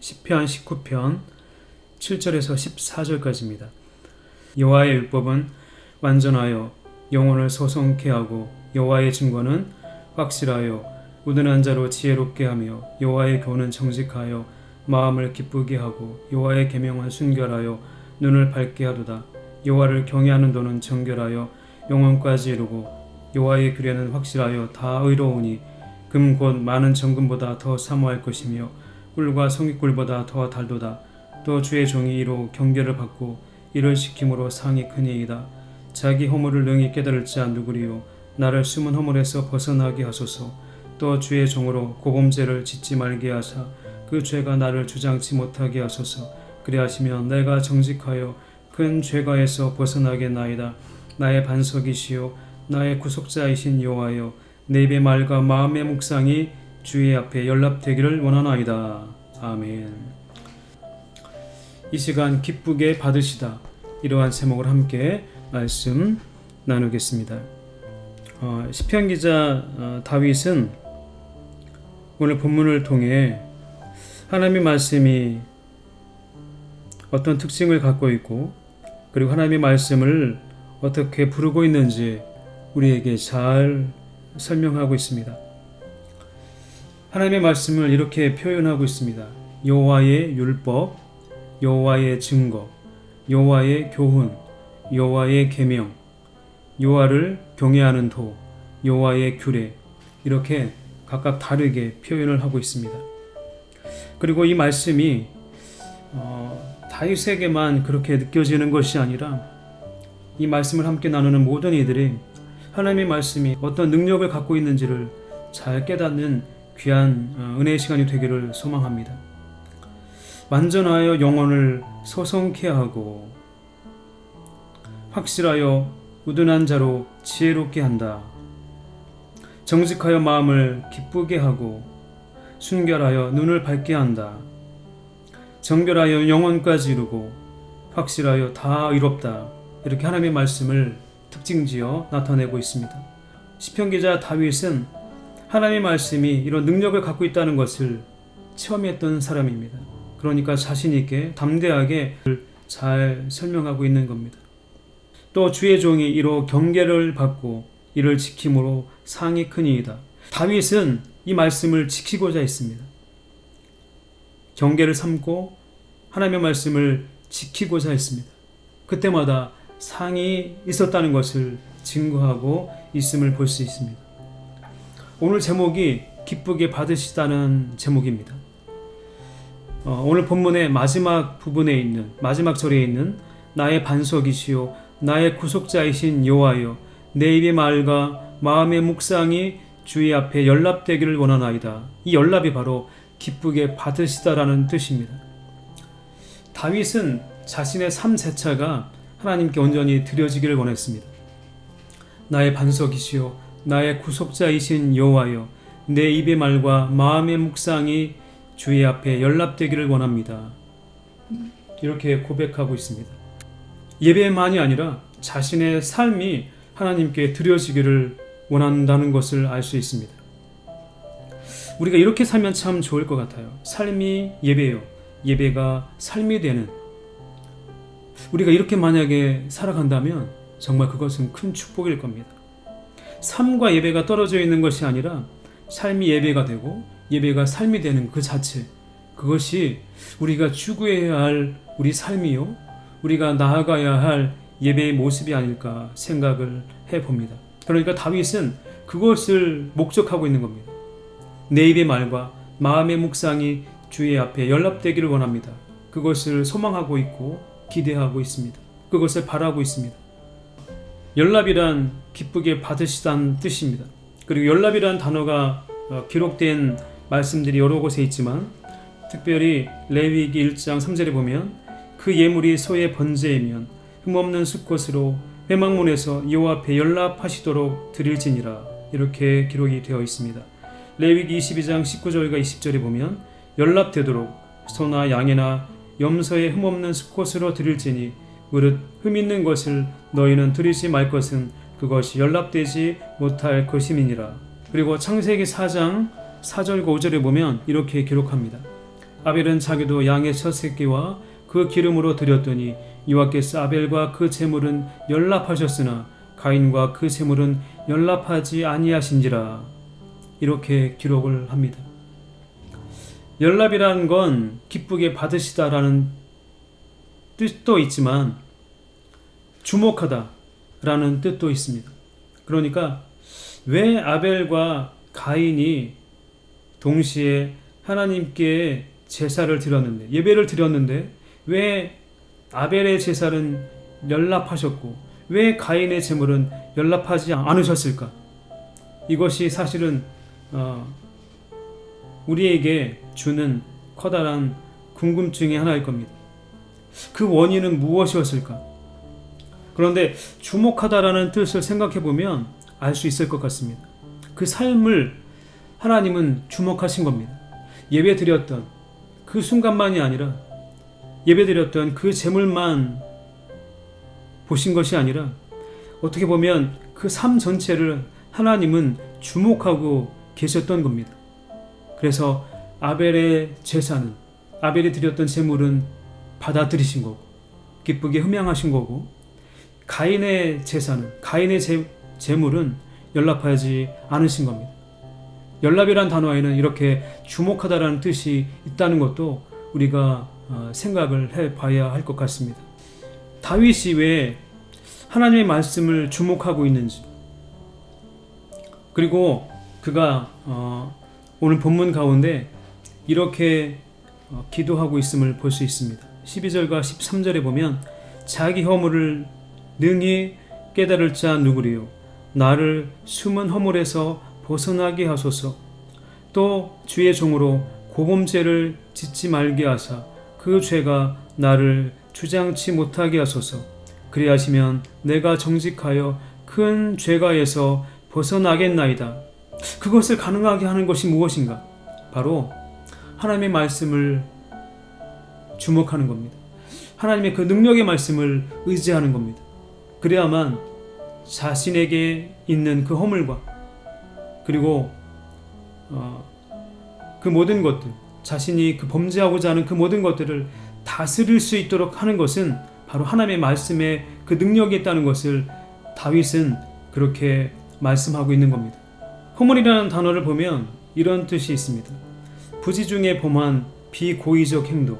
시편 19편 7절에서 14절까지입니다. 여호와의 율법은 완전하여 영혼을 소송케 하고 여호와의 증거는 확실하여 우둔한 자로 지혜롭게 하며 여호와의 교훈은 정직하여 마음을 기쁘게 하고 여호와의 계명은 순결하여 눈을 밝게 하도다. 여호와를 경외하는 도는 정결하여 영혼까지 이루고 여호와의 규례는 확실하여 다 의로우니 금 곧 많은 정금보다 더 사모할 것이며 꿀과 송이꿀보다 더 달도다. 또 주의 종이 이로 경계를 받고 이를 지킴으로 상이 크니이다. 자기 허물을 능히 깨달을 자 누구리요. 나를 숨은 허물에서 벗어나게 하소서. 또 주의 종으로 고범죄를 짓지 말게 하사 그 죄가 나를 주장치 못하게 하소서. 그리하시면 내가 정직하여 큰 죄가에서 벗어나겠나이다. 나의 반석이시요 나의 구속자이신 여호와여, 내 입의 말과 마음의 묵상이 주의 앞에 연락되기를 원하나이다. 아멘. 이 시간 기쁘게 받으시다, 이러한 제목을 함께 말씀 나누겠습니다. 시편 기자 다윗은 오늘 본문을 통해 하나님의 말씀이 어떤 특징을 갖고 있고 그리고 하나님의 말씀을 어떻게 부르고 있는지 우리에게 잘 설명하고 있습니다. 하나님의 말씀을 이렇게 표현하고 있습니다. 여호와의 율법, 여호와의 증거, 여호와의 교훈, 여호와의 계명, 여호와를 경외하는 도, 여호와의 규례, 이렇게 각각 다르게 표현을 하고 있습니다. 그리고 이 말씀이 다윗에게만 그렇게 느껴지는 것이 아니라 이 말씀을 함께 나누는 모든 이들이 하나님의 말씀이 어떤 능력을 갖고 있는지를 잘 깨닫는 귀한 은혜의 시간이 되기를 소망합니다. 완전하여 영혼을 소송케 하고 확실하여 우둔한 자로 지혜롭게 한다. 정직하여 마음을 기쁘게 하고 순결하여 눈을 밝게 한다. 정결하여 영혼까지 이루고 확실하여 다 의롭다. 이렇게 하나님의 말씀을 특징지어 나타내고 있습니다. 시편 기자 다윗은 하나님의 말씀이 이런 능력을 갖고 있다는 것을 체험했던 사람입니다. 그러니까 자신 있게 담대하게 잘 설명하고 있는 겁니다. 또 주의 종이 이로 경계를 받고 이를 지킴으로 상이 크니이다. 다윗은 이 말씀을 지키고자 했습니다. 경계를 삼고 하나님의 말씀을 지키고자 했습니다. 그때마다 상이 있었다는 것을 증거하고 있음을 볼 수 있습니다. 오늘 제목이 기쁘게 받으시다는 제목입니다. 오늘 본문의 마지막 부분에 있는 마지막 절에 있는 나의 반석이시요 나의 구속자이신 여호와여, 내 입의 말과 마음의 묵상이 주의 앞에 연락되기를 원하나이다. 이 연락이 바로 기쁘게 받으시다라는 뜻입니다. 다윗은 자신의 삶 자체가 하나님께 온전히 드려지기를 원했습니다. 나의 반석이시요 나의 구속자이신 여호와여, 내 입의 말과 마음의 묵상이 주의 앞에 연락되기를 원합니다. 이렇게 고백하고 있습니다. 예배만이 아니라 자신의 삶이 하나님께 드려지기를 원한다는 것을 알 수 있습니다. 우리가 이렇게 살면 참 좋을 것 같아요. 삶이 예배요, 예배가 삶이 되는, 우리가 이렇게 만약에 살아간다면 정말 그것은 큰 축복일 겁니다. 삶과 예배가 떨어져 있는 것이 아니라 삶이 예배가 되고 예배가 삶이 되는 그 자체, 그것이 우리가 추구해야 할 우리 삶이요, 우리가 나아가야 할 예배의 모습이 아닐까 생각을 해봅니다. 그러니까 다윗은 그것을 목적하고 있는 겁니다. 내 입의 말과 마음의 묵상이 주의 앞에 연락되기를 원합니다. 그것을 소망하고 있고 기대하고 있습니다. 그것을 바라고 있습니다. 연락이란 기쁘게 받으시다는 뜻입니다. 그리고 연락이란 단어가 기록된 말씀들이 여러 곳에 있지만 특별히 레위기 1장 3절에 보면 그 예물이 소의 번제이면 흠없는 수컷으로 회막문에서 여호와 앞에 연락하시도록 드릴지니라, 이렇게 기록이 되어 있습니다. 레위기 22장 19절과 20절에 보면 연락되도록 소나 양이나 염소의 흠없는 수컷으로 드릴지니 무릇 흠 있는 것을 너희는 드리지 말 것은 그것이 연락되지 못할 것임이니라. 그리고 창세기 4장 4절과 5절에 보면 이렇게 기록합니다. 아벨은 자기도 양의 첫 새끼와 그 기름으로 드렸더니 여호와께서 아벨과 그 제물은 연락하셨으나 가인과 그 제물은 연락하지 아니하신지라. 이렇게 기록을 합니다. 연락이라는 건 기쁘게 받으시다라는 뜻도 있지만 주목하다라는 뜻도 있습니다. 그러니까 왜 아벨과 가인이 동시에 하나님께 제사를 드렸는데, 예배를 드렸는데 왜 아벨의 제사는 연락하셨고 왜 가인의 제물은 연락하지 않으셨을까? 이것이 사실은 우리에게 주는 커다란 궁금증의 하나일 겁니다. 그 원인은 무엇이었을까? 그런데 주목하다라는 뜻을 생각해 보면 알 수 있을 것 같습니다. 그 삶을 하나님은 주목하신 겁니다. 예배드렸던 그 순간만이 아니라 예배드렸던 그 제물만 보신 것이 아니라 어떻게 보면 그 삶 전체를 하나님은 주목하고 계셨던 겁니다. 그래서 아벨의 제사는, 아벨이 드렸던 제물은 받아들이신 거고 기쁘게 흠양하신 거고, 가인의 제사는, 가인의 제물은 연락하지 않으신 겁니다. 연락이란 단어에는 이렇게 주목하다라는 뜻이 있다는 것도 우리가 생각을 해봐야 할 것 같습니다. 다윗이 왜 하나님의 말씀을 주목하고 있는지, 그리고 그가 오늘 본문 가운데 이렇게 기도하고 있음을 볼 수 있습니다. 12절과 13절에 보면 자기 허물을 능히 깨달을 자 누구리요? 나를 숨은 허물에서 벗어나게 하소서. 또 주의 종으로 고범죄를 짓지 말게 하사 그 죄가 나를 주장치 못하게 하소서. 그리하시면 내가 정직하여 큰 죄가에서 벗어나겠나이다. 그것을 가능하게 하는 것이 무엇인가? 바로 하나님의 말씀을 주목하는 겁니다. 하나님의 그 능력의 말씀을 의지하는 겁니다. 그래야만 자신에게 있는 그 허물과 그리고 그 모든 것들, 자신이 그 범죄하고자 하는 그 모든 것들을 다스릴 수 있도록 하는 것은 바로 하나님의 말씀에 그 능력이 있다는 것을 다윗은 그렇게 말씀하고 있는 겁니다. 허물이라는 단어를 보면 이런 뜻이 있습니다. 부지 중에 범한 비고의적 행동,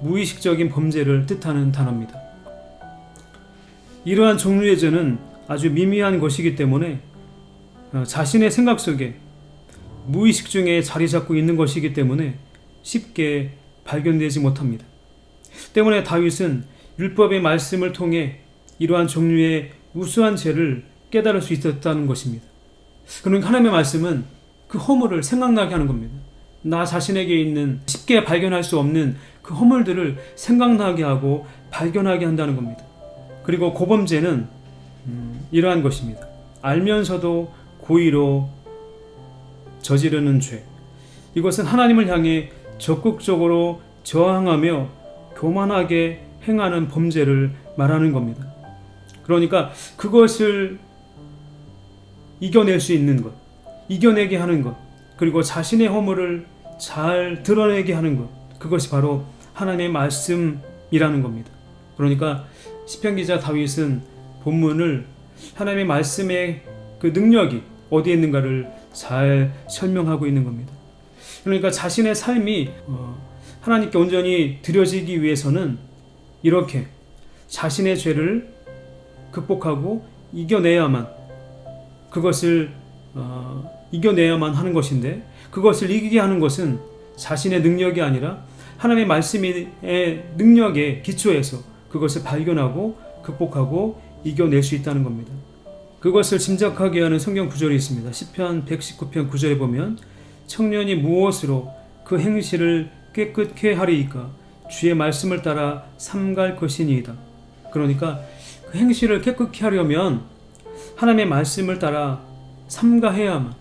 무의식적인 범죄를 뜻하는 단어입니다. 이러한 종류의 죄는 아주 미미한 것이기 때문에 자신의 생각 속에 무의식 중에 자리 잡고 있는 것이기 때문에 쉽게 발견되지 못합니다. 때문에 다윗은 율법의 말씀을 통해 이러한 종류의 우수한 죄를 깨달을 수 있었다는 것입니다. 그러니까 하나님의 말씀은 그 허물을 생각나게 하는 겁니다. 나 자신에게 있는 쉽게 발견할 수 없는 그 허물들을 생각나게 하고 발견하게 한다는 겁니다. 그리고 고범죄는 이러한 것입니다. 알면서도 고의로 저지르는 죄. 이것은 하나님을 향해 적극적으로 저항하며 교만하게 행하는 범죄를 말하는 겁니다. 그러니까 그것을 이겨낼 수 있는 것, 이겨내게 하는 것, 그리고 자신의 허물을 잘 드러내게 하는 것, 그것이 바로 하나님의 말씀이라는 겁니다. 그러니까 시편 기자 다윗은 본문을 하나님의 말씀의 그 능력이 어디에 있는가를 잘 설명하고 있는 겁니다. 그러니까 자신의 삶이 하나님께 온전히 드려지기 위해서는 이렇게 자신의 죄를 극복하고 이겨내야만, 그것을 이겨내야만 하는 것인데, 그것을 이기게 하는 것은 자신의 능력이 아니라 하나님의 말씀의 능력에 기초해서 그것을 발견하고 극복하고 이겨낼 수 있다는 겁니다. 그것을 짐작하게 하는 성경 구절이 있습니다. 시편 119편 9절에 보면 청년이 무엇으로 그 행실을 깨끗게 하리이까? 주의 말씀을 따라 삼갈 것이니이다. 그러니까 그 행실을 깨끗게 하려면 하나님의 말씀을 따라 삼가해야만,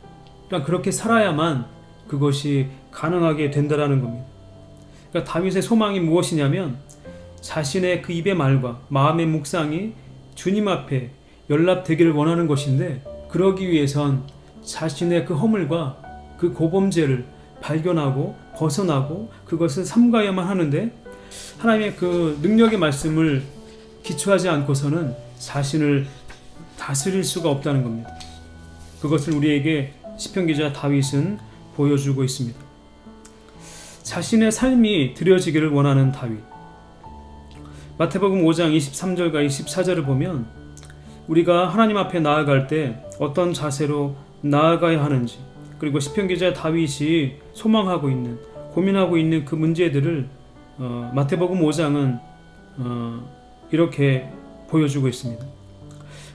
그러니까 그렇게 살아야만 그것이 가능하게 된다라는 겁니다. 그러니까 다윗의 소망이 무엇이냐면 자신의 그 입의 말과 마음의 묵상이 주님 앞에 연락되기를 원하는 것인데, 그러기 위해선 자신의 그 허물과 그 고범죄를 발견하고 벗어나고 그것을 삼가야만 하는데 하나님의 그 능력의 말씀을 기초하지 않고서는 자신을 다스릴 수가 없다는 겁니다. 그것을 우리에게 시편 기자 다윗은 보여주고 있습니다. 자신의 삶이 드려지기를 원하는 다윗. 마태복음 5장 23절과 24절을 보면 우리가 하나님 앞에 나아갈 때 어떤 자세로 나아가야 하는지, 그리고 시편 기자 다윗이 소망하고 있는, 고민하고 있는 그 문제들을 마태복음 5장은 이렇게 보여주고 있습니다.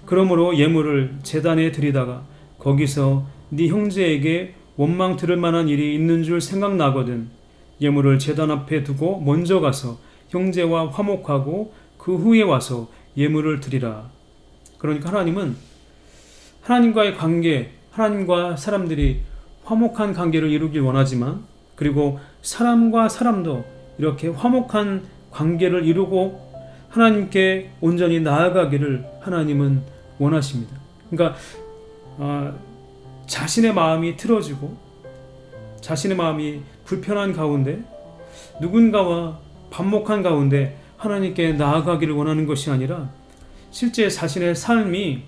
그러므로 예물을 제단에 드리다가 거기서 네 형제에게 원망 들을 만한 일이 있는 줄 생각나거든 예물을 제단 앞에 두고 먼저 가서 형제와 화목하고 그 후에 와서 예물을 드리라. 그러니까 하나님은 하나님과의 관계, 하나님과 사람들이 화목한 관계를 이루길 원하지만, 그리고 사람과 사람도 이렇게 화목한 관계를 이루고 하나님께 온전히 나아가기를 하나님은 원하십니다. 그러니까 자신의 마음이 틀어지고 자신의 마음이 불편한 가운데 누군가와 반목한 가운데 하나님께 나아가기를 원하는 것이 아니라 실제 자신의 삶이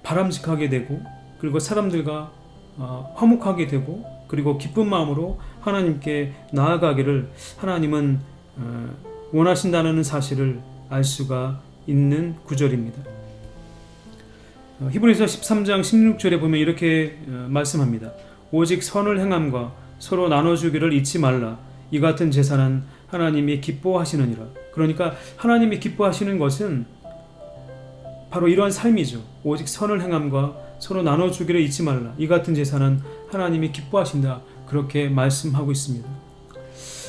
바람직하게 되고, 그리고 사람들과 화목하게 되고, 그리고 기쁜 마음으로 하나님께 나아가기를 하나님은 원하신다는 사실을 알 수가 있는 구절입니다. 히브리서 13장 16절에 보면 이렇게 말씀합니다. 오직 선을 행함과 서로 나눠주기를 잊지 말라. 이 같은 제사는 하나님이 기뻐하시느니라. 그러니까 하나님이 기뻐하시는 것은 바로 이러한 삶이죠. 오직 선을 행함과 서로 나눠주기를 잊지 말라. 이 같은 제사는 하나님이 기뻐하신다. 그렇게 말씀하고 있습니다.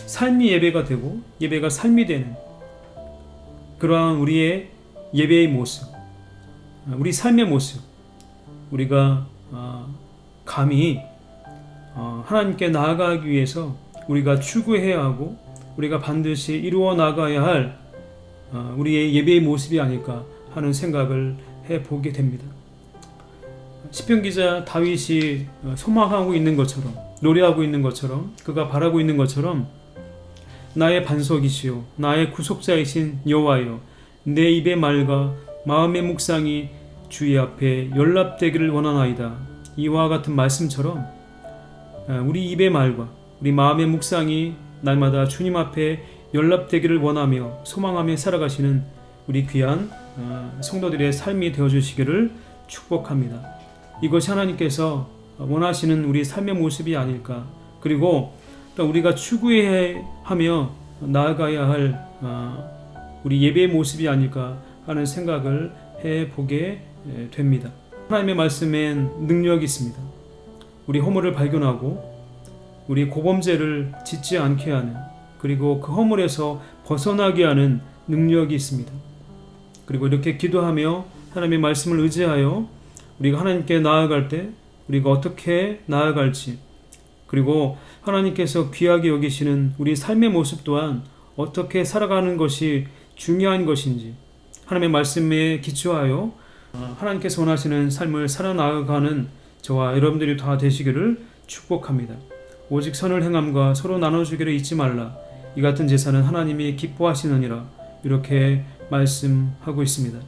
삶이 예배가 되고 예배가 삶이 되는 그러한 우리의 예배의 모습, 우리 삶의 모습, 우리가 감히 하나님께 나아가기 위해서 우리가 추구해야 하고 우리가 반드시 이루어 나가야 할 우리의 예배의 모습이 아닐까 하는 생각을 해보게 됩니다. 시편 기자 다윗이 소망하고 있는 것처럼, 노래하고 있는 것처럼, 그가 바라고 있는 것처럼 나의 반석이시요 나의 구속자이신 여호와여, 내 입의 말과 마음의 묵상이 주의 앞에 연락되기를 원하나이다. 이와 같은 말씀처럼 우리 입의 말과 우리 마음의 묵상이 날마다 주님 앞에 연락되기를 원하며 소망하며 살아가시는 우리 귀한 성도들의 삶이 되어주시기를 축복합니다. 이것이 하나님께서 원하시는 우리 삶의 모습이 아닐까, 그리고 또 우리가 추구해야 하며 나아가야 할 우리 예배의 모습이 아닐까 하는 생각을 해보게 됩니다. 하나님의 말씀엔 능력이 있습니다. 우리 허물을 발견하고 우리 고범죄를 짓지 않게 하는, 그리고 그 허물에서 벗어나게 하는 능력이 있습니다. 그리고 이렇게 기도하며 하나님의 말씀을 의지하여 우리가 하나님께 나아갈 때 우리가 어떻게 나아갈지, 그리고 하나님께서 귀하게 여기시는 우리 삶의 모습 또한 어떻게 살아가는 것이 중요한 것인지 하나님의 말씀에 기초하여 하나님께서 원하시는 삶을 살아나가는 저와 여러분들이 다 되시기를 축복합니다. 오직 선을 행함과 서로 나눠주기를 잊지 말라. 이 같은 제사는 하나님이 기뻐하시느니라. 이렇게 말씀하고 있습니다.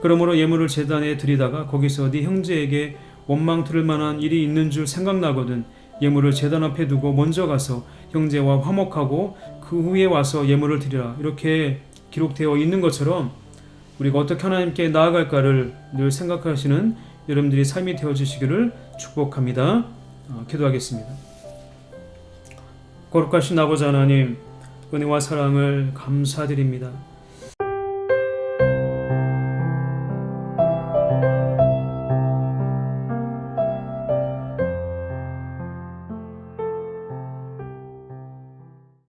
그러므로 예물을 제단에 드리다가 거기서 네 형제에게 원망 들을 만한 일이 있는 줄 생각나거든 예물을 제단 앞에 두고 먼저 가서 형제와 화목하고 그 후에 와서 예물을 드리라. 이렇게 기록되어 있는 것처럼 우리가 어떻게 하나님께 나아갈까를 늘 생각하시는 여러분들이 삶이 되어주시기를 축복합니다. 기도하겠습니다. 거룩하신 아버지 하나님, 은혜와 사랑을 감사드립니다.